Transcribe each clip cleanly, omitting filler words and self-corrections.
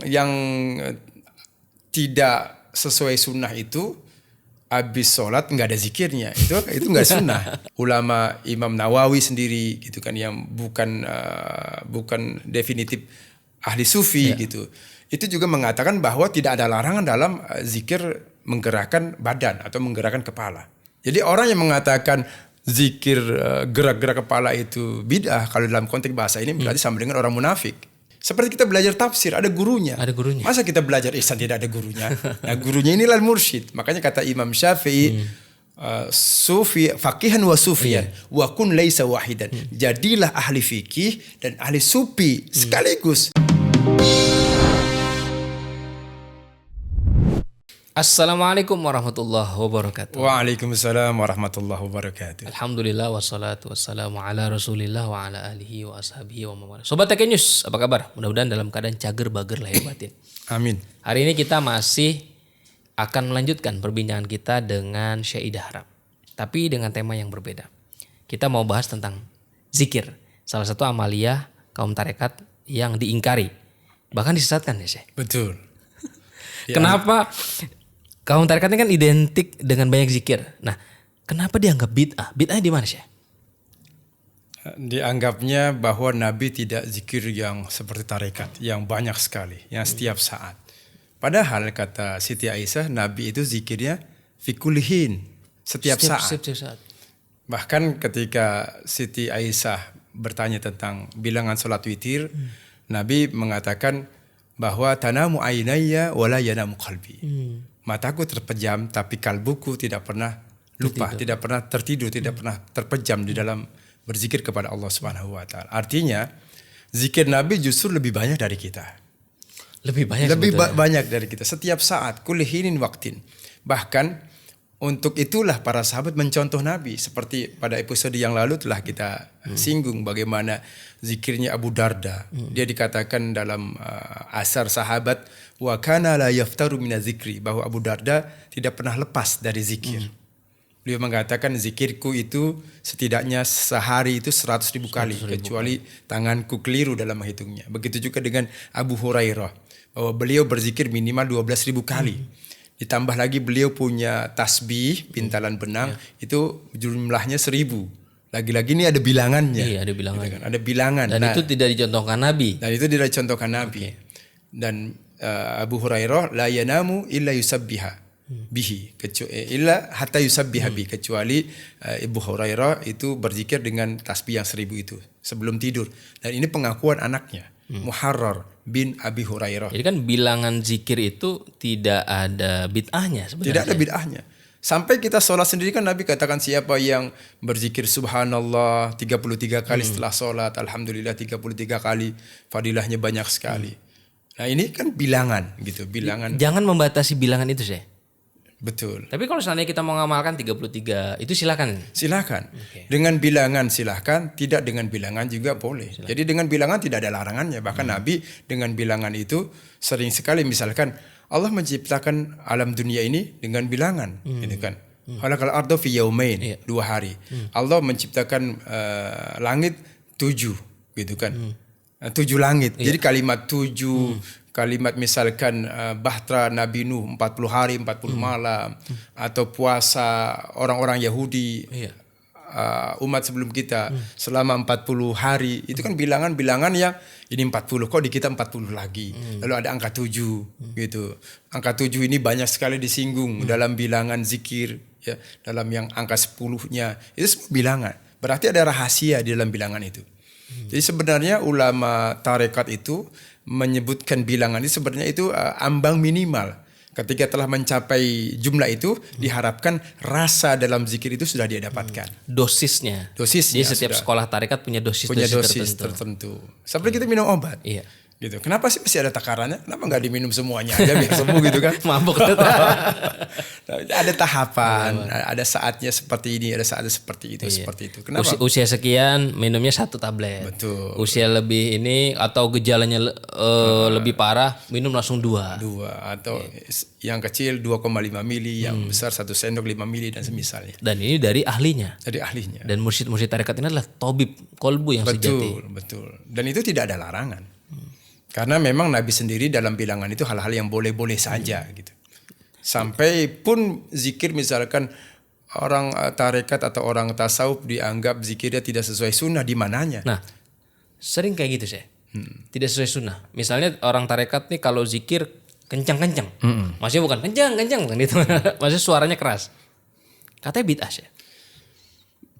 Yang tidak sesuai sunnah itu habis sholat nggak ada zikirnya, itu nggak sunnah. Ulama Imam Nawawi sendiri gitu kan, yang bukan definitif ahli sufi gitu, itu juga mengatakan bahwa tidak ada larangan dalam zikir menggerakkan badan atau menggerakkan kepala. Jadi orang yang mengatakan zikir gerak-gerak kepala itu bid'ah, kalau dalam konteks bahasa ini berarti sama dengan orang munafik. Seperti kita belajar tafsir, ada gurunya. Ada gurunya. Masa kita belajar ihsan tidak ada gurunya? Nah, gurunya inilah mursyid. Makanya kata Imam Syafi'i, sufi faqihan wa sufiyan wa kun laisa wahidan. Jadilah ahli fikih dan ahli sufi sekaligus. Assalamualaikum warahmatullahi wabarakatuh. Waalaikumsalam warahmatullahi wabarakatuh. Alhamdulillah wassalatu wassalamu ala rasulillah wa ala alihi wa ashabihi wa mawala. Sobat TK News, apa kabar? Mudah-mudahan dalam keadaan cager bager lahir batin. Amin. Hari ini kita masih akan melanjutkan perbincangan kita dengan Syekh Ida Harab, tapi dengan tema yang berbeda. Kita mau bahas tentang zikir, salah satu amalia kaum tarekat yang diingkari, bahkan disesatkan ya Syekh. Betul. Ya. Kenapa kaum tarekat ini kan identik dengan banyak zikir. Nah, kenapa dianggap bid'ah? Bid'ah di mana Syekh? Dianggapnya bahwa Nabi tidak zikir yang seperti tarekat, yang banyak sekali, yang setiap saat. Padahal kata Siti Aisyah, Nabi itu zikirnya fi kulli hin, setiap saat. Bahkan ketika Siti Aisyah bertanya tentang bilangan sholat witir, Nabi mengatakan bahwa tanamu ainayya wala yanamu qalbi. Mataku terpejam tapi kalbuku tidak pernah lupa, tidak pernah tertidur, tidak pernah terpejam di dalam berzikir kepada Allah Subhanahu wa taala. Artinya zikir Nabi justru lebih banyak dari kita. Lebih Banyak dari kita setiap saat, kulli hinin waqtin. Bahkan untuk itulah para sahabat mencontoh Nabi, seperti pada episode yang lalu telah kita singgung bagaimana zikirnya Abu Darda. Dia dikatakan dalam asar sahabat, wa kana la yaftaru min zikri, bahwa Abu Darda tidak pernah lepas dari zikir. Beliau mengatakan zikirku itu setidaknya sehari itu 100.000 kali, kecuali tanganku keliru dalam menghitungnya. Begitu juga dengan Abu Hurairah, bahwa beliau berzikir minimal 12.000 kali. Ditambah lagi beliau punya tasbih, pintalan benang, itu jumlahnya 1.000. Lagi-lagi ini ada bilangannya. Iya, ada bilangan. Gitu kan? Ada bilangan. Dan itu tidak dicontohkan Nabi. Dan itu tidak dicontohkan Nabi. Dan Abu Hurairah la yanamu illa yusabbiha bihi, illa hatta yusabbiha bihi, kecuali Abu Hurairah itu berzikir dengan tasbih yang 1.000 itu sebelum tidur. Dan ini pengakuan anaknya, Muharrar bin Abi Hurairah. Jadi kan bilangan zikir itu tidak ada bid'ahnya sebenarnya. Tidak ada bid'ahnya. Sampai kita sholat sendiri kan Nabi katakan siapa yang berzikir subhanallah 33 kali setelah sholat, alhamdulillah 33 kali, fadilahnya banyak sekali. Nah ini kan bilangan gitu, bilangan. Jangan membatasi bilangan itu Syekh. Betul. Tapi kalau seandainya kita mau ngamalkan 33, itu silakan. Silakan. Dengan bilangan silakan, tidak dengan bilangan juga boleh. Jadi dengan bilangan tidak ada larangannya. Bahkan Nabi dengan bilangan itu sering sekali, misalkan Allah menciptakan alam dunia ini dengan bilangan, gitu kan. Khalaqal arda fi yaumain, 2 hari. Allah menciptakan langit 7, gitu kan. 7 langit. Jadi kalimat 7, kalimat misalkan bahtera Nabi Nuh 40 hari 40 malam, atau puasa orang-orang Yahudi umat sebelum kita selama 40 hari, itu kan bilangan-bilangan yang ini 40, kok di kita 40 lagi. Lalu ada angka 7 gitu. Angka 7 ini banyak sekali disinggung dalam bilangan zikir, ya, dalam yang angka 10-nya. Itu semua bilangan. Berarti ada rahasia di dalam bilangan itu. Jadi sebenarnya ulama tarekat itu menyebutkan bilangan ini sebenarnya itu ambang minimal. Ketika telah mencapai jumlah itu, diharapkan rasa dalam zikir itu sudah dia dapatkan. Dosisnya. Jadi setiap sekolah tarekat punya dosis tertentu. Seperti kita minum obat. Iya. Gitu. Kenapa sih masih ada takarannya? Kenapa nggak diminum semuanya aja biar sembuh gitu kan? Mabuk. Ada tahapan, ada saatnya seperti ini, ada saatnya seperti itu, seperti itu. Kenapa? Usia sekian minumnya 1 tablet. Betul. Usia lebih ini atau gejalanya lebih parah, minum langsung 2. Atau yang kecil 2,5 mili, yang besar 1 sendok 5 mili dan semisalnya. Dan ini dari ahlinya. Dan mursyid-mursyid tarekat ini adalah tabib kolbu yang sejati. Betul. Dan itu tidak ada larangan. Karena memang Nabi sendiri dalam bilangan itu hal-hal yang boleh-boleh saja gitu. Sampai pun zikir misalkan orang tarekat atau orang tasawuf dianggap zikirnya tidak sesuai sunnah di mananya. Nah, sering kayak gitu sih. Tidak sesuai sunnah. Misalnya orang tarekat nih kalau zikir kencang-kencang. Maksudnya bukan kencang-kencang gitu. Maksudnya suaranya keras. Katanya bid'ah sih.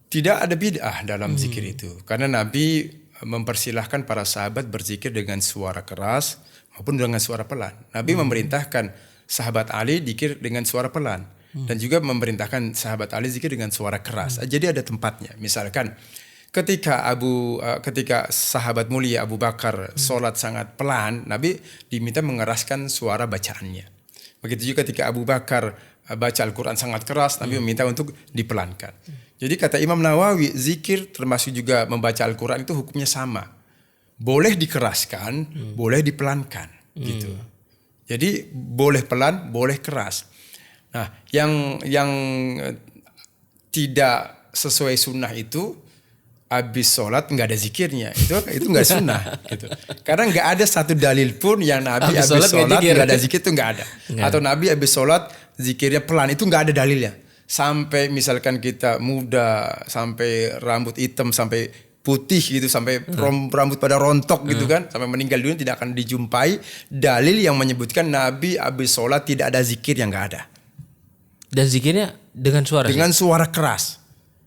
Tidak ada bid'ah dalam zikir itu. Karena Nabi mempersilahkan para sahabat berzikir dengan suara keras maupun dengan suara pelan. Nabi memerintahkan sahabat Ali zikir dengan suara pelan dan juga memerintahkan sahabat Ali zikir dengan suara keras. Jadi ada tempatnya. Misalkan ketika sahabat mulia Abu Bakar sholat sangat pelan, Nabi diminta mengeraskan suara bacaannya. Begitu juga ketika Abu Bakar baca Al-Quran sangat keras, Nabi meminta untuk dipelankan. Jadi kata Imam Nawawi, zikir termasuk juga membaca Al-Quran itu hukumnya sama. Boleh dikeraskan, boleh dipelankan. Gitu. Jadi boleh pelan, boleh keras. Nah, yang tidak sesuai sunnah itu, habis sholat nggak ada zikirnya. Itu nggak sunnah. Gitu. Karena nggak ada satu dalil pun yang Nabi habis sholat nggak ada zikir, itu nggak ada. Atau Nabi habis sholat zikirnya pelan, itu nggak ada dalilnya. Sampai misalkan kita muda, sampai rambut hitam, sampai putih gitu, sampai rambut pada rontok gitu kan, sampai meninggal dunia tidak akan dijumpai dalil yang menyebutkan Nabi habis sholat tidak ada zikir, yang nggak ada. Dan zikirnya dengan suara? Dengan suara keras.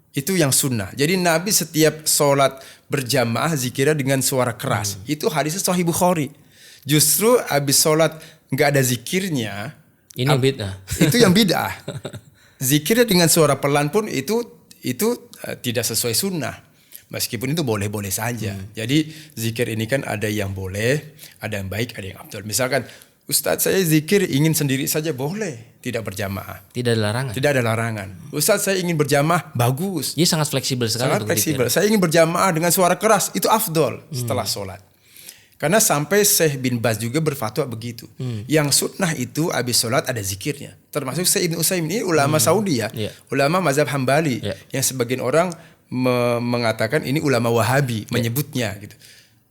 Itu yang sunnah. Jadi Nabi setiap sholat berjamaah zikirnya dengan suara keras. Itu hadisnya Sahih Bukhari. Justru habis sholat nggak ada zikirnya. Ini bid'ah. Itu yang bid'ah. Zikirnya dengan suara pelan pun itu tidak sesuai sunnah. Meskipun itu boleh-boleh saja. Jadi zikir ini kan ada yang boleh, ada yang baik, ada yang afdal. Misalkan Ustadz saya zikir ingin sendiri saja boleh, tidak berjamaah. Tidak ada larangan. Tidak ada larangan. Ustadz saya ingin berjamaah, bagus. Jadi sangat fleksibel sekali. Sangat fleksibel. Saya ingin berjamaah dengan suara keras, itu afdal setelah sholat. Karena sampai Syekh bin Baz juga berfatwa begitu. Yang sunnah itu habis sholat ada zikirnya. Termasuk Syekh Ibn Utsaimin, ini ulama Saudi ya. Ulama mazhab Hambali. Yang sebagian orang mengatakan ini ulama Wahabi menyebutnya gitu.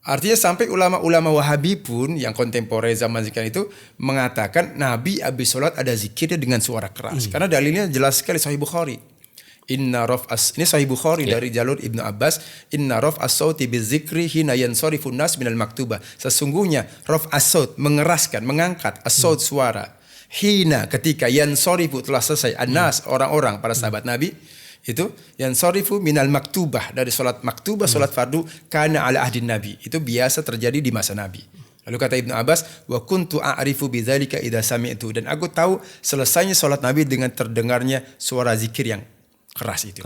Artinya sampai ulama-ulama Wahabi pun yang kontemporer zaman sekarang itu mengatakan Nabi habis sholat ada zikirnya dengan suara keras. Karena dalilnya jelas sekali Sahih Bukhari. Ini Sahih Bukhari dari jalur Ibnu Abbas. Inna raf as-sauti bizikri hina yansarifun nas minal maktubah. Sesungguhnya raf as-saut mengeraskan, mengangkat as-saut suara. Hina ketika yansarifu telah selesai an-nas orang-orang para sahabat Nabi. Itu yansarifu minal maktubah, dari salat maktubah, salat fardu kana ala ahdin Nabi. Itu biasa terjadi di masa Nabi. Lalu kata Ibnu Abbas, wa kuntu a'rifu bidzalika idza sami'tu, dan aku tahu selesainya salat Nabi dengan terdengarnya suara zikir yang keras itu.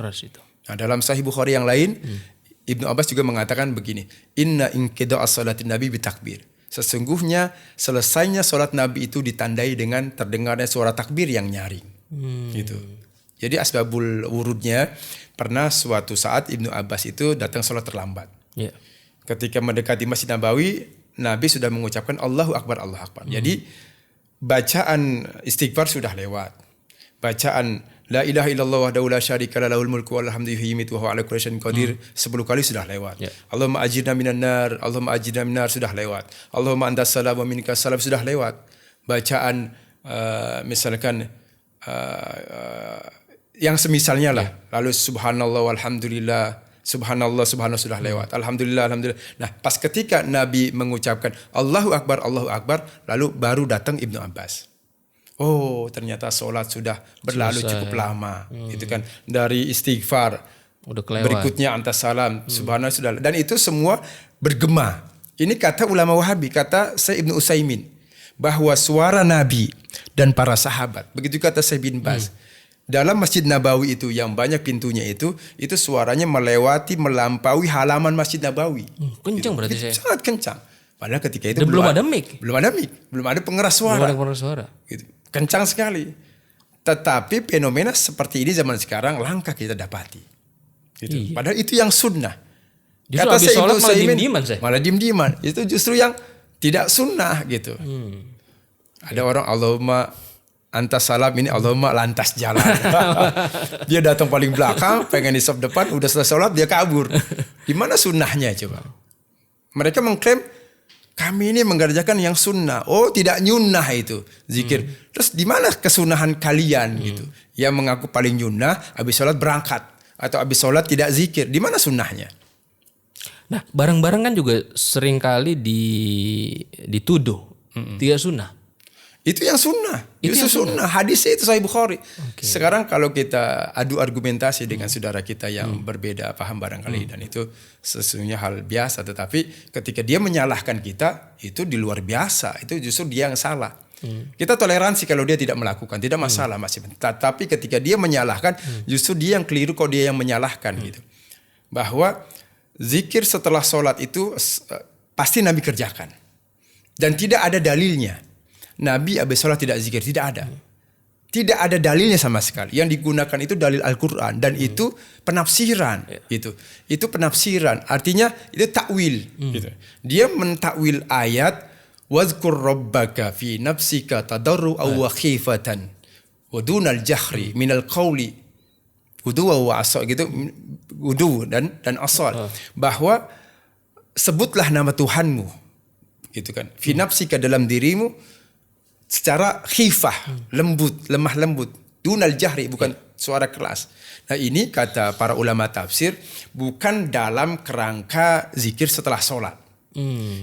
Nah, dalam Sahih Bukhari yang lain, Ibnu Abbas juga mengatakan begini, inna inqida'a salatin Nabi bitakbir. Sesungguhnya selesainya salat Nabi itu ditandai dengan terdengarnya suara takbir yang nyaring. Gitu. Jadi asbabul wurudnya, pernah suatu saat Ibnu Abbas itu datang sholat terlambat. Ketika mendekati Masjid Nabawi, Nabi sudah mengucapkan Allahu Akbar, Allahu Akbar. Jadi bacaan istighfar sudah lewat. Bacaan La ilaha illallah wahdahu la syarika lahu lahul mulku wa lahul hamdu yuhyi wa huwa ala kulli syai'in qadir 10 kali sudah lewat. Allahumma ajirna minan nar, Allahumma ajirna minan nar sudah lewat. Allahumma antas salam wa minkas salam sudah lewat. Bacaan misalkan yang semisalnya lah. Lalu subhanallah walhamdulillah, subhanallah sudah lewat. Alhamdulillah. Nah, pas ketika Nabi mengucapkan Allahu Akbar, lalu baru datang Ibnu Abbas. Oh, ternyata sholat sudah berlalu cukup lama. Gitu kan. Dari istighfar, udah kelewat. Berikutnya antas salam, subhanallah sudah. Dan itu semua bergema. Ini kata ulama Wahabi, kata Syekh Ibnu Utsaimin, bahwa suara Nabi dan para sahabat, begitu kata Syekh bin Baz, dalam Masjid Nabawi itu yang banyak pintunya itu suaranya melampaui halaman Masjid Nabawi. Kencang berarti saya. Sangat kencang. Padahal ketika itu belum ada mic. Belum ada pengeras suara. Belum ada pengeras suara. Gitu. Kencang sekali. Tetapi fenomena seperti ini zaman sekarang langka kita dapati. Gitu. Padahal itu yang sunnah. Justru habis sholat malah diem-dieman saya. Malah diem-dieman. Itu justru yang tidak sunnah gitu. Ada orang Allahumma antas salam, ini Allahumma lantas jalan. Dia datang paling belakang, pengen di saf depan, udah selesai sholat dia kabur. Di mana sunnahnya coba? Mereka mengklaim kami ini mengerjakan yang sunnah. Oh, tidak nyunnah itu zikir. Terus di mana kesunahan kalian gitu? Yang mengaku paling nyunnah habis sholat berangkat atau habis sholat tidak zikir. Di mana sunnahnya? Nah, bareng-bareng kan juga seringkali dituduh tidak sunnah. Itu yang sunnah. Itu sunnah. Hadisnya itu Sahih Bukhari. Sekarang kalau kita adu argumentasi dengan saudara kita yang berbeda paham barangkali dan itu sesungguhnya hal biasa. Tetapi ketika dia menyalahkan kita itu di luar biasa. Itu justru dia yang salah. Kita toleransi kalau dia tidak melakukan, tidak masalah masih. Tapi ketika dia menyalahkan, justru dia yang keliru kalau dia yang menyalahkan gitu. Bahwa zikir setelah sholat itu pasti Nabi kerjakan dan tidak ada dalilnya. Nabi habis sholat tidak zikir, tidak ada. Tidak ada dalilnya sama sekali. Yang digunakan itu dalil Al-Quran dan itu penafsiran. Itu penafsiran. Artinya itu takwil. Gitu. Dia mentakwil ayat wadhkur rabbaka fi nafsika tadarru'an wa khifatan wa dunal jahri minal qawli wudu wa asal gitu, wudu dan asal. Bahwa sebutlah nama Tuhanmu. Gitu kan. Fi nafsika dalam dirimu secara khifah, lembut, lemah lembut. Dunal jahri, bukan suara keras. Nah ini kata para ulama tafsir, bukan dalam kerangka zikir setelah sholat.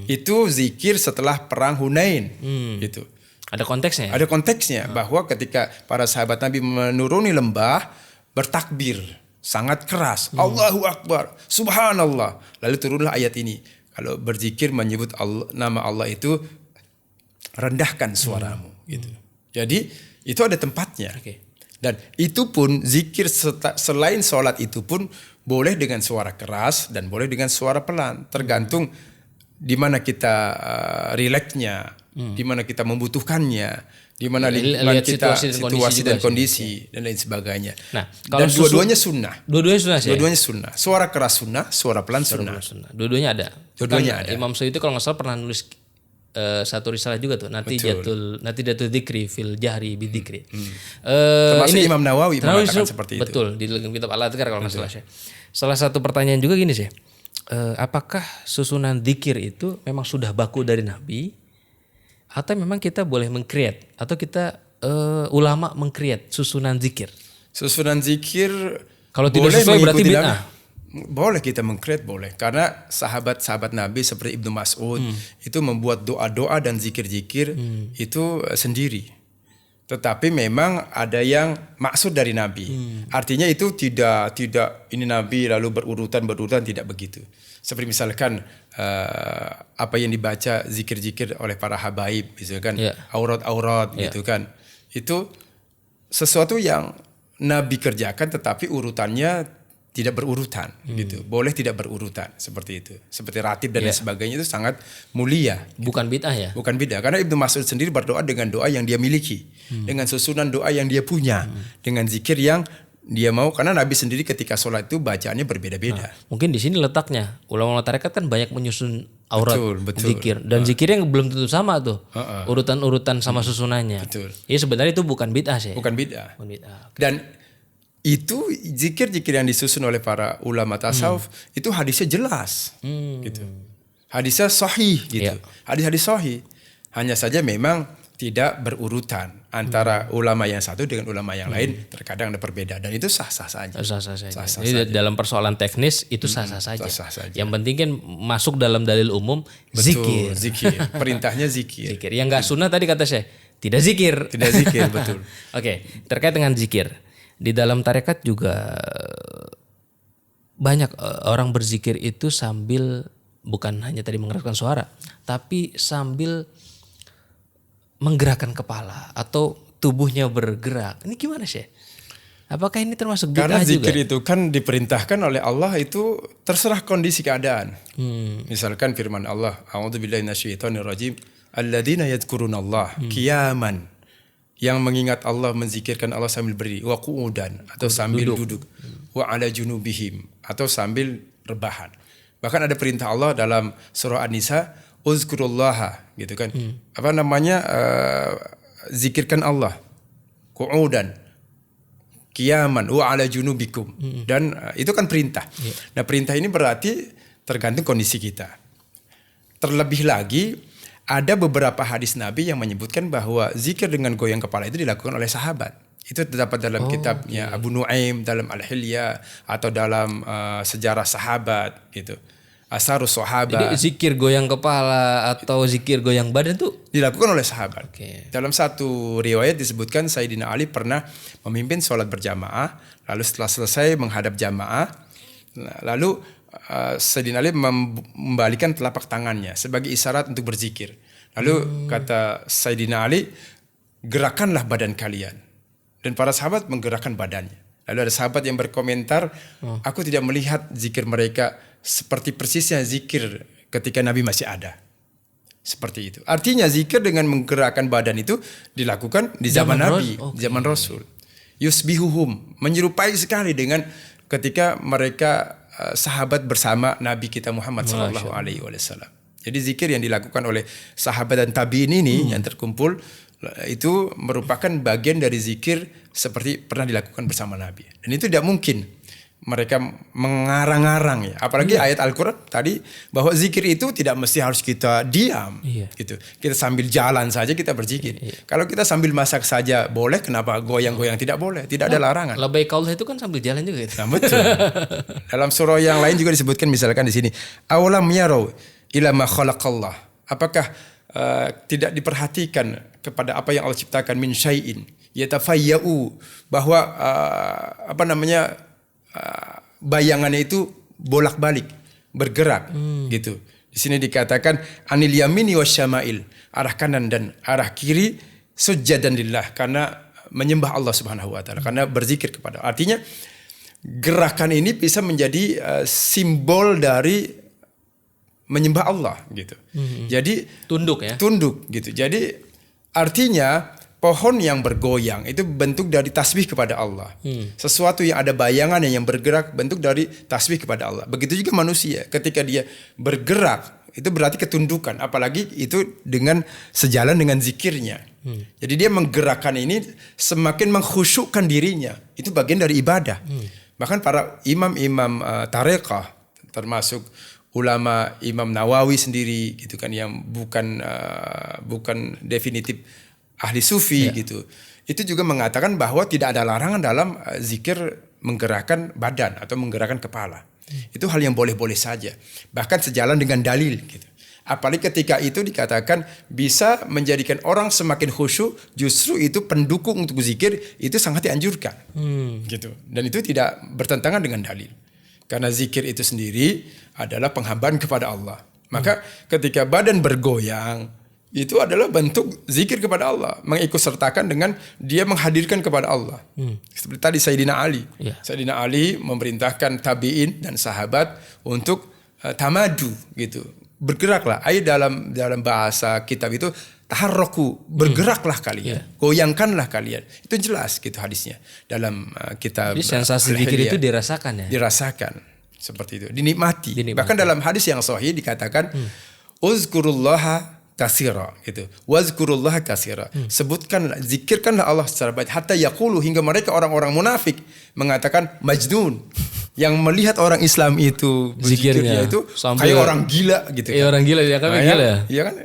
Itu zikir setelah perang Hunain. Gitu. Ada konteksnya? Ada konteksnya, bahwa ketika para sahabat Nabi menuruni lembah, bertakbir, sangat keras. Allahu Akbar, Subhanallah. Lalu turunlah ayat ini. Kalau berzikir menyebut Allah, nama Allah itu, rendahkan suaramu gitu. Jadi itu ada tempatnya. Dan itu pun zikir selain sholat itu pun boleh dengan suara keras dan boleh dengan suara pelan. Tergantung di mana kita rileksnya, di mana kita membutuhkannya, di mana lingkungan kita, situasi dan kondisi dan lain sebagainya. Nah, kalau dan dua-duanya sunnah. Dua-duanya sunnah sih. Dua-duanya sunnah. Suara keras sunnah, suara pelan sunnah. Dua-duanya ada. Dua-duanya ada. Imam Suyuti kalau nggak salah pernah nulis satu risalah juga tuh Natijatul Dzikri fil Jahri bidzikri. Termasuk Imam Nawawi mengatakan seperti itu. Betul, di kitab Al-Adhkar kalau nggak salah sih. Salah satu pertanyaan juga gini sih. Apakah susunan zikir itu memang sudah baku dari Nabi atau memang kita boleh meng-create atau kita ulama meng-create susunan zikir? Susunan zikir kalau tidak sesuai berarti bid'ah. Boleh kita meng-create, boleh. Karena sahabat-sahabat Nabi seperti Ibnu Mas'ud itu membuat doa-doa dan zikir-zikir itu sendiri. Tetapi memang ada yang maksud dari Nabi. Artinya itu tidak ini Nabi lalu berurutan tidak begitu. Seperti misalkan apa yang dibaca zikir-zikir oleh para habaib, misalkan aurat-aurat gitu kan. Itu sesuatu yang Nabi kerjakan tetapi urutannya tidak berurutan gitu. Boleh tidak berurutan seperti itu. Seperti ratib dan lain sebagainya itu sangat mulia. Bukan bid'ah ya? Bukan bid'ah. Karena Ibnu Mas'ud sendiri berdoa dengan doa yang dia miliki. Dengan susunan doa yang dia punya. Dengan zikir yang dia mau. Karena Nabi sendiri ketika sholat itu bacaannya berbeda-beda. Mungkin di sini letaknya. Ulama-ulama tarekat kan banyak menyusun aurat zikir. Dan zikirnya yang belum tentu sama tuh. Urutan-urutan sama susunannya. Betul. Ya sebenarnya itu bukan bid'ah sih. Bukan bid'ah. Okay. Dan itu zikir-zikir yang disusun oleh para ulama tasawuf itu hadisnya jelas gitu. Hadisnya sahih gitu. Hadis-hadis sahih. Hanya saja memang tidak berurutan antara ulama yang satu dengan ulama yang lain, terkadang ada perbedaan dan itu sah-sah saja. Sah-sah saja. Dalam persoalan teknis itu sah-sah saja. Sah-sah saja. Yang penting kan masuk dalam dalil umum. Betul, zikir. Perintahnya zikir. Yang enggak sunnah tadi kata saya tidak zikir. Tidak zikir, betul. Oke, terkait dengan zikir. Di dalam tarekat juga banyak orang berzikir itu sambil bukan hanya tadi mengeraskan suara, tapi sambil menggerakkan kepala atau tubuhnya bergerak. Ini gimana sih? Apakah ini termasuk bid'ah juga? Karena zikir itu kan diperintahkan oleh Allah itu terserah kondisi keadaan. Misalkan firman Allah, A'udzubillahi minasyaitonirrajim, alladzina yadhkurunallaha qiyaman. Yang mengingat Allah, menzikirkan Allah sambil berdiri, wa qu'udan atau sambil duduk, wa ala junubihim atau sambil rebahan. Bahkan ada perintah Allah dalam surah An-Nisa, uzkurullaha gitu kan. Apa namanya? Zikirkan Allah. Qu'udan, qiyaman, wa ala junubikum. Dan itu kan perintah. Nah, perintah ini berarti tergantung kondisi kita. Terlebih lagi Ada beberapa hadis Nabi yang menyebutkan bahwa zikir dengan goyang kepala itu dilakukan oleh sahabat. Itu terdapat dalam kitabnya Abu Nuaim dalam Al-Hilya atau dalam sejarah sahabat gitu. Asarus Sahabat. Jadi zikir goyang kepala atau zikir goyang badan tuh Dilakukan oleh sahabat. Oke. Dalam satu riwayat disebutkan Sayyidina Ali pernah memimpin sholat berjamaah, lalu setelah selesai menghadap jamaah, lalu Sayyidina Ali membalikan telapak tangannya sebagai isyarat untuk berzikir. Lalu kata Sayyidina Ali, gerakanlah badan kalian. Dan para sahabat menggerakkan badannya. Lalu ada sahabat yang berkomentar, aku tidak melihat zikir mereka seperti persisnya zikir ketika Nabi masih ada. Seperti itu. Artinya zikir dengan menggerakkan badan itu dilakukan di zaman Nabi, zaman Rasul. Yusbihuhum, menyerupai sekali dengan ketika mereka sahabat bersama Nabi kita Muhammad sallallahu alaihi wasallam. Jadi zikir yang dilakukan oleh sahabat dan tabi'in ini yang terkumpul itu merupakan bagian dari zikir seperti pernah dilakukan bersama Nabi. Dan itu tidak mungkin mereka mengarang-arang ya. Apalagi ayat Al-Quran tadi bahwa zikir itu tidak mesti harus kita diam gitu. Kita sambil jalan saja kita berzikir. Kalau kita sambil masak saja boleh, kenapa goyang-goyang tidak boleh? Tidak ada larangan. Labbaik Allah itu kan sambil jalan juga gitu. Nah, betul. Dalam surah yang lain juga disebutkan misalkan di sini, awalam yarau ila ma khalaqallah. Apakah tidak diperhatikan kepada apa yang Allah ciptakan min syai'in yatafayyau, bahwa bayangannya itu bolak-balik bergerak gitu. Di sini dikatakan anil yamini wasyama'il, arah kanan dan arah kiri, sujadan lillah, karena menyembah Allah Subhanahu wa taala, karena berzikir kepada. Artinya gerakan ini bisa menjadi simbol dari menyembah Allah gitu. Jadi Tunduk ya. Tunduk gitu. Jadi artinya pohon yang bergoyang itu bentuk dari tasbih kepada Allah. Sesuatu yang ada bayangannya yang bergerak bentuk dari tasbih kepada Allah. Begitu juga manusia, ketika dia bergerak itu berarti ketundukan, apalagi itu dengan sejalan dengan zikirnya. Jadi dia menggerakkan ini semakin mengkhusyukkan dirinya. Itu bagian dari ibadah. Bahkan para imam-imam tareqah, termasuk ulama Imam Nawawi sendiri gitu kan, yang bukan definitif ahli sufi gitu. Itu juga mengatakan bahwa tidak ada larangan dalam zikir menggerakkan badan atau menggerakkan kepala. Itu hal yang boleh-boleh saja. Bahkan sejalan dengan dalil gitu. Apalagi ketika itu dikatakan bisa menjadikan orang semakin khusyuk, justru itu pendukung untuk zikir, itu sangat dianjurkan. Gitu. Dan itu tidak bertentangan dengan dalil. Karena zikir itu sendiri adalah penghambaan kepada Allah. Maka ketika badan bergoyang, itu adalah bentuk zikir kepada Allah. Mengikutsertakan dengan dia menghadirkan kepada Allah. Seperti tadi Sayyidina Ali. Sayyidina Ali memerintahkan tabi'in dan sahabat untuk tamadu gitu. Bergeraklah. Dalam bahasa kitab itu taharraku, bergeraklah kalian. Goyangkanlah kalian. Itu jelas gitu hadisnya. Dalam kitab. Jadi sensasi zikir itu dirasakan ya? Dirasakan. Seperti itu. Dinikmati. Bahkan dalam hadis yang sahih dikatakan uzkurullaha kasira gitu. Wazkurullaha kasira. Sebutkanlah, zikirkanlah Allah secara banyak. Hatta yaqulu, hingga mereka orang-orang munafik mengatakan majnun. Yang melihat orang Islam itu berzikirnya itu kayak orang gila gitu kan. Orang gila ya, kami gila ya. Iya kan,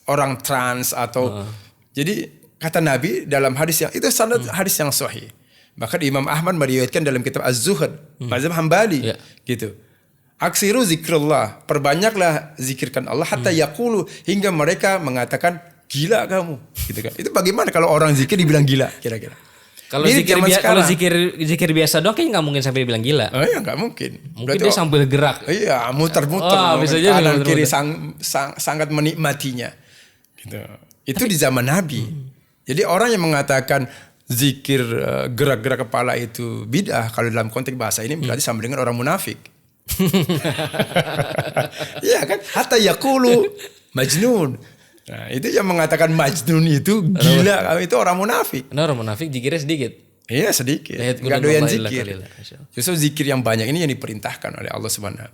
orang trans atau jadi kata Nabi dalam hadis yang itu sanad hadis yang sahih. Bahkan Imam Ahmad meriwayatkan dalam kitab Az-Zuhd, mazhab Hambali gitu. Aksiru zikrullah, perbanyaklah zikirkan Allah hatta yaqulu, hingga mereka mengatakan gila kamu gitu kan. Itu bagaimana kalau orang zikir dibilang gila kira-kira? Kalau zikir biasa doang kayaknya nggak mungkin sampai bilang gila. Oh ya, nggak mungkin. Mungkin berarti dia sambil gerak. Iya, muter-muter. Bisa aja kanan kiri sangat menikmatinya. Gitu. Itu di zaman Nabi. Jadi orang yang mengatakan zikir gerak-gerak kepala itu bid'ah, kalau dalam konteks bahasa ini berarti sama dengan orang munafik. Iya kan? Hatta yaqulu majnun. Nah, itu yang mengatakan majnun itu gila, itu orang munafik. Nah, orang munafik zikirnya sedikit. Iya, sedikit. Enggak doyan zikir. Justru zikir yang banyak ini yang diperintahkan oleh Allah Subhanahu.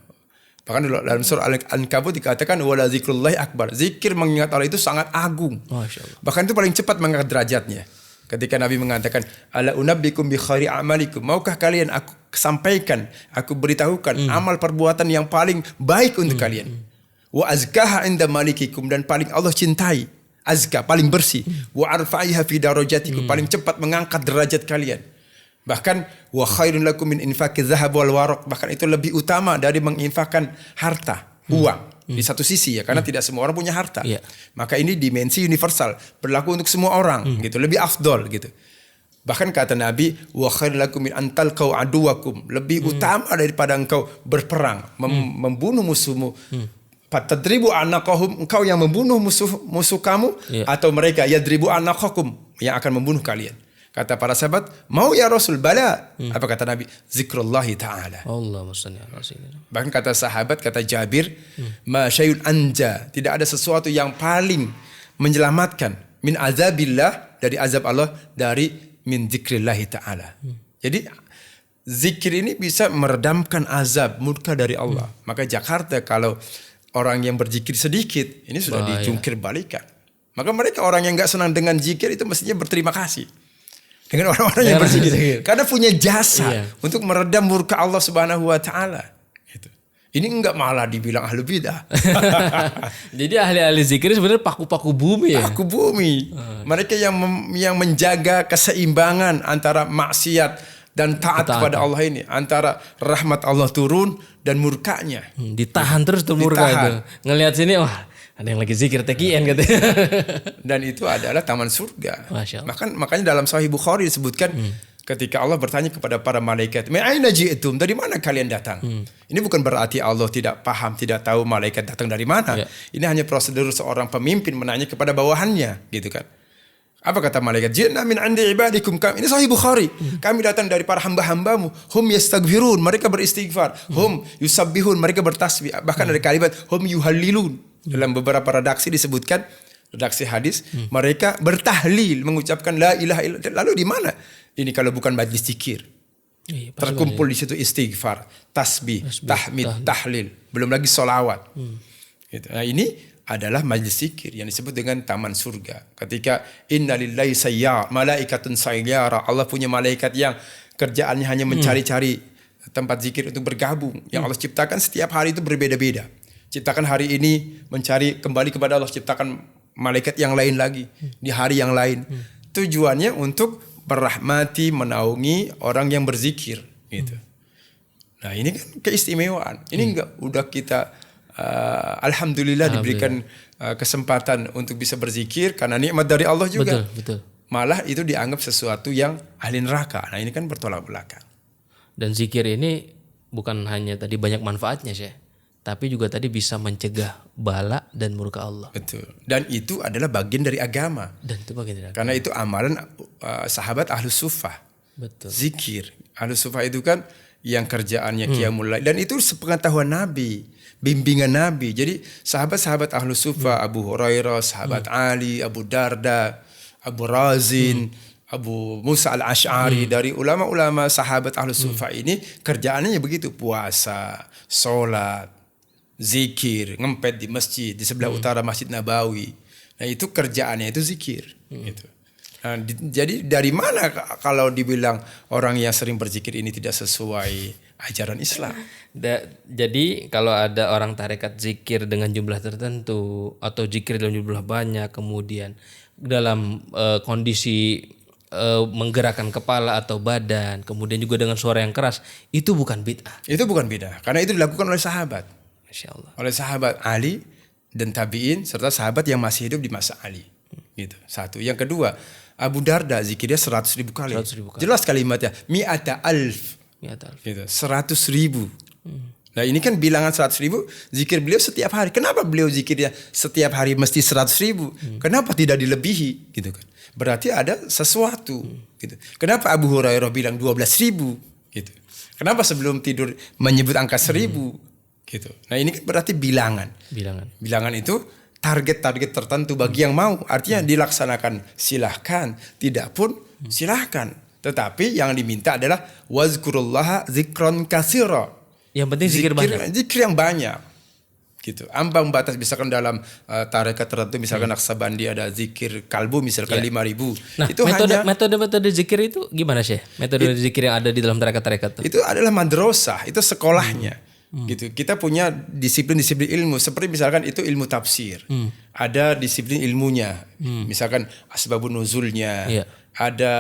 Bahkan dalam surah Al-Ankabut dikatakan wala zikrullahi akbar. Zikir mengingat Allah itu sangat agung. Masyaallah. Bahkan itu paling cepat mengangkat derajatnya. Ketika Nabi mengatakan ala unabbikum bi khairi amalikum, maukah kalian aku sampaikan, aku beritahukan amal perbuatan yang paling baik untuk kalian. Wa azkaha inda malikikum, dan paling Allah cintai. Azka, paling bersih. Wa arfa'iha fi darajatikum, paling cepat mengangkat derajat kalian. Bahkan wa khairun lakum min infaqi dzahab wal waraq, bahkan itu lebih utama dari menginfakkan harta, uang. Di satu sisi ya, karena tidak semua orang punya harta. Maka ini dimensi universal, berlaku untuk semua orang gitu, lebih afdol gitu. Bahkan kata Nabi, wa khairul lakum min antal kau aduwakum, lebih utama daripada engkau berperang, membunuh musuhmu. Fatadribu anaqahum, engkau yang membunuh musuh kamu, atau mereka yadribu anaqakum, yang akan membunuh kalian. Kata para sahabat, mau ya Rasul, bala. Apa kata Nabi? Zikrullahi ta'ala. Allahumma shalli ala sayyidina. Bahkan kata sahabat, kata Jabir, ma syai'un anja, tidak ada sesuatu yang paling menyelamatkan min azabillah, dari azab Allah, dari min zikrillahi ta'ala. Jadi zikir ini bisa meredamkan azab murka dari Allah. Maka Jakarta kalau orang yang berzikir sedikit, ini sudah dijungkir balikan. Maka mereka orang yang gak senang dengan zikir itu mestinya berterima kasih dengan orang-orang yang berzikir. Karena punya jasa untuk meredam murka Allah Subhanahu wa taala. Gitu. Ini enggak malah dibilang ahlu bidah. Jadi ahli-ahli zikir sebenarnya paku-paku bumi ya. Paku bumi. Mereka yang menjaga keseimbangan antara maksiat dan taat kepada Allah ini, antara rahmat Allah turun dan murkanya. Ditahan terus tuh murka itu. Ngelihat sini, wah ada yang lagi zikir tekian katanya. Dan itu adalah taman surga. Masya Allah. Makanya dalam Sahih Bukhari disebutkan ketika Allah bertanya kepada para malaikat, "Min aina ji'tum?" Dari mana kalian datang? Ini bukan berarti Allah tidak paham, tidak tahu malaikat datang dari mana. Ini hanya prosedur seorang pemimpin menanya kepada bawahannya, gitu kan. Apa kata malaikat? "Ji'na min 'indi ibadikum." Ini Sahih Bukhari. Kami datang dari para hamba-hambamu. Hum yastaghfirun, mereka beristighfar. Hum yusabbihun, mereka bertasbih. Bahkan ada kalimat hum yuhallilun. Dalam beberapa redaksi disebutkan, redaksi hadis, mereka bertahlil, mengucapkan la ilaha illallah. Lalu di mana? Ini kalau bukan majlis zikir. Terkumpul di situ istighfar, tasbih, tahmid, tahlil, belum lagi sholawat. Gitu. Nah, ini adalah majlis zikir yang disebut dengan taman surga. Ketika inna lillahi sayyar, malaikatun sayyara, Allah punya malaikat yang kerjaannya hanya mencari-cari tempat zikir untuk bergabung. Yang Allah ciptakan setiap hari itu berbeda-beda. Ciptakan hari ini mencari kembali kepada Allah, ciptakan malaikat yang lain lagi di hari yang lain. Tujuannya untuk merahmati, menaungi orang yang berzikir gitu. Nah, ini kan keistimewaan. Ini enggak udah kita alhamdulillah diberikan kesempatan untuk bisa berzikir karena nikmat dari Allah juga. Betul. Malah itu dianggap sesuatu yang ahli neraka. Nah, ini kan bertolak belakang. Dan zikir ini bukan hanya tadi banyak manfaatnya, Syekh, tapi juga tadi bisa mencegah bala dan murka Allah. Betul. Dan itu adalah bagian dari agama. Dan itu bagian dari agama. Karena itu amalan sahabat Ahlus Suffah. Betul. Zikir. Ahlus Suffah itu kan yang kerjaannya qiyamul lail, dan itu sepengetahuan Nabi, bimbingan Nabi. Jadi sahabat-sahabat Ahlus Suffah, Abu Hurairah, sahabat Ali, Abu Darda, Abu Razin, Abu Musa al-Ash'ari, dari ulama-ulama sahabat Ahlus Suffah ini kerjaannya begitu, puasa, sholat, zikir, ngempet di masjid di sebelah utara Masjid Nabawi. Nah, itu kerjaannya itu zikir gitu. Nah, jadi dari mana kalau dibilang orang yang sering berzikir ini tidak sesuai ajaran Islam? Jadi kalau ada orang tarekat zikir dengan jumlah tertentu atau zikir dalam jumlah banyak, kemudian dalam kondisi menggerakkan kepala atau badan, kemudian juga dengan suara yang keras, itu bukan bid'ah. Itu bukan bid'ah, karena itu dilakukan oleh sahabat. Masya Allah. Oleh sahabat Ali dan tabi'in serta sahabat yang masih hidup di masa Ali. Gitu. Satu. Yang kedua, Abu Darda zikirnya 100.000 kali. 100.000 kali. Jelas kalimatnya mi'ata alf. Gitu. 100.000. Nah, ini kan bilangan 100.000, zikir beliau setiap hari. Kenapa beliau zikirnya setiap hari mesti 100.000? Kenapa tidak dilebihi? Gitu kan. Berarti ada sesuatu. Gitu. Kenapa Abu Hurairah bilang 12.000? Gitu. Kenapa sebelum tidur menyebut angka 1.000? Gitu. Nah, ini kan berarti bilangan. Bilangan itu target-target tertentu bagi yang mau. Artinya dilaksanakan silahkan, tidak pun silahkan. Tetapi yang diminta adalah wazkurullaha zikron katsira. Yang penting zikir banyak. Zikir yang banyak. Gitu. Ambang batas misalkan dalam tarekat tertentu, misalkan Naqsabandi ada zikir kalbu misalkan 5.000. Nah, itu metode zikir itu gimana, Syekh? Metode zikir yang ada di dalam tarekat-tarekat itu? Itu adalah madrasah, itu sekolahnya. gitu. Kita punya disiplin-disiplin ilmu seperti misalkan itu ilmu tafsir. Ada disiplin ilmunya. Misalkan asbabun nuzulnya. Iya. Ada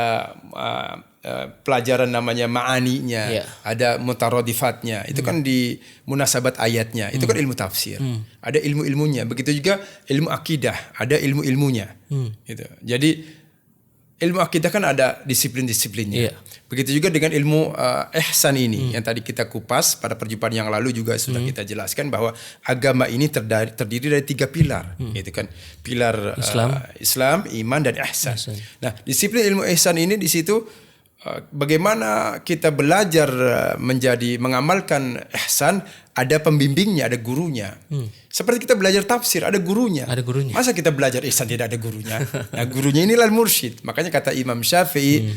pelajaran namanya ma'aninya, Iya. ada mutaradifatnya. Itu kan di munasabat ayatnya. Itu kan ilmu tafsir. Ada ilmu-ilmunya. Begitu juga ilmu akidah, ada ilmu-ilmunya. Gitu. Jadi ilmu akidah kan ada disiplin-disiplinnya. Iya. Begitu juga dengan ilmu ihsan ini yang tadi kita kupas pada perjumpaan yang lalu juga sudah kita jelaskan bahwa agama ini terdiri dari 3 pilar, gitu kan. Pilar Islam, iman dan ihsan. Nah, disiplin ilmu ihsan ini di situ bagaimana kita belajar mengamalkan ihsan, ada pembimbingnya, ada gurunya. Seperti kita belajar tafsir, ada gurunya. Ada gurunya. Masa kita belajar ihsan tidak ada gurunya? Nah, gurunya inilah mursyid. Makanya kata Imam Syafi'i,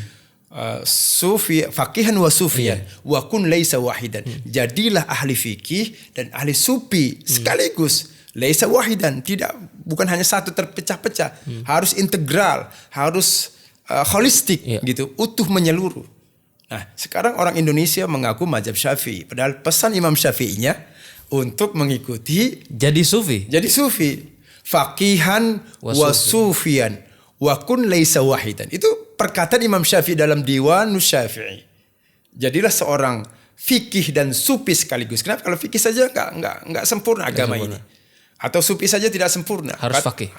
sufi faqihan wa sufiyan wa kun laisa wahidan. Jadilah ahli fikih dan ahli sufi sekaligus. Laisa wahidan, bukan hanya satu terpecah-pecah, harus integral, harus holistik gitu, utuh menyeluruh. Nah, sekarang orang Indonesia mengaku mazhab Syafi'i, padahal pesan Imam Syafi'inya untuk mengikuti Jadi sufi. Faqihan wa sufiyan wa kun laisa wahidan. Itu perkataan Imam Syafi'i dalam Diwanus Syafi'i. Jadilah seorang fikih dan sufi sekaligus. Kenapa? Kalau fikih saja enggak sempurna agama ini. Atau sufi saja tidak sempurna. Harus fakih.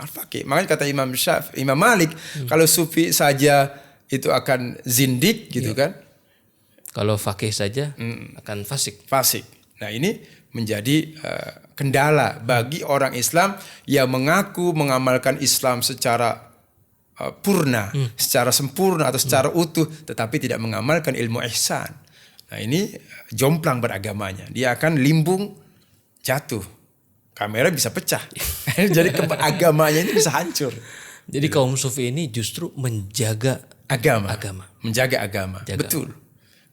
Makanya kata Imam Malik, kalau sufi saja itu akan zindik gitu kan. Kalau fakih saja akan fasik. Nah, ini menjadi kendala bagi orang Islam yang mengaku mengamalkan Islam secara purna, secara sempurna atau secara utuh, tetapi tidak mengamalkan ilmu ihsan. Nah, ini jomplang beragamanya. Dia akan limbung, jatuh. Kamera bisa pecah. Jadi agamanya ini bisa hancur. Jadi kaum sufi ini justru menjaga agama. Menjaga agama. Jaga. Betul.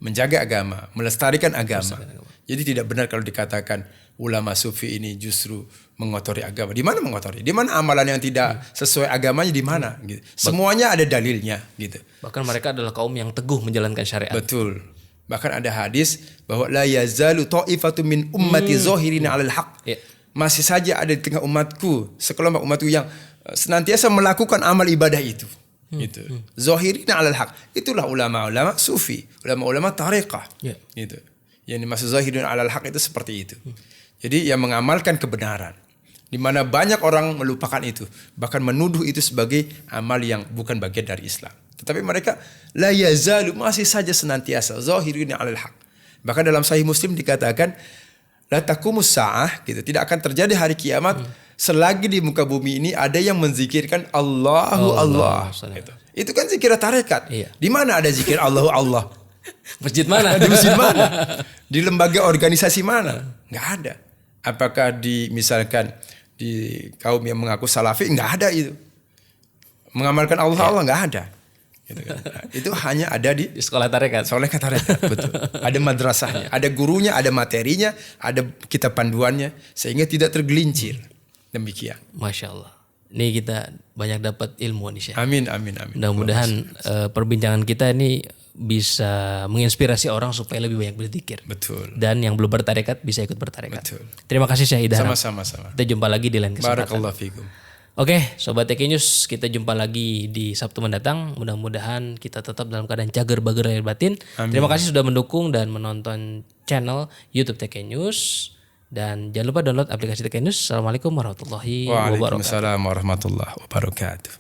Menjaga agama, melestarikan agama. Jadi tidak benar kalau dikatakan ulama sufi ini justru mengotori agama. Di mana mengotori? Di mana amalan yang tidak sesuai agamanya di mana? Gitu. Semuanya ada dalilnya. Gitu. Bahkan mereka adalah kaum yang teguh menjalankan syariat. Betul. Bahkan ada hadis bahwa la yazalu ta'ifatu min ummati zahirina 'alal haq. Masih saja ada di tengah umatku, sekelompok umatku yang senantiasa melakukan amal ibadah itu. Gitu. Zahirina 'alal haq. Itulah ulama-ulama sufi, ulama-ulama tariqah. Gitu. Yang dimaksud zahirina 'alal haq itu seperti itu. Jadi yang mengamalkan kebenaran. Di mana banyak orang melupakan itu, bahkan menuduh itu sebagai amal yang bukan bagian dari Islam. Tetapi mereka la yazalu, masih saja senantiasa zahirina 'alal haq. Bahkan dalam Sahih Muslim dikatakan la taqumus sa'ah, gitu. Tidak akan terjadi hari kiamat selagi di muka bumi ini ada yang menzikirkan Allahu Allah. Gitu. Itu kan zikir tarekat. Di mana ada zikir Allahu Allah? Masjid mana? Di masjid mana? Di lembaga organisasi mana? Nggak ada. Apakah misalkan di kaum yang mengaku salafi? Nggak ada itu. Mengamalkan Allah nggak ada. Gitu kan. Nah, itu hanya ada di sekolah tarekat. Betul. Ada madrasahnya, ada gurunya, ada materinya, ada kitab panduannya, sehingga tidak tergelincir. Demikian. Masya Allah. Ini kita banyak dapat ilmu nih, Syekh. Amin. Mudah-mudahan perbincangan kita ini bisa menginspirasi orang supaya lebih banyak berzikir. Betul. Dan yang belum bertarekat bisa ikut bertarekat. Betul. Terima kasih Syekh Idham. Sama-sama. Kita jumpa lagi di lain kesempatan. Barakallahu fikum. Oke, Sobat TK News, kita jumpa lagi di Sabtu mendatang. Mudah-mudahan kita tetap dalam keadaan cager-bager lahir batin. Amin. Terima kasih sudah mendukung dan menonton channel YouTube TK News. Dan jangan lupa download aplikasi TK News. Assalamualaikum warahmatullahi wabarakatuh. Waalaikumsalam warahmatullahi wabarakatuh.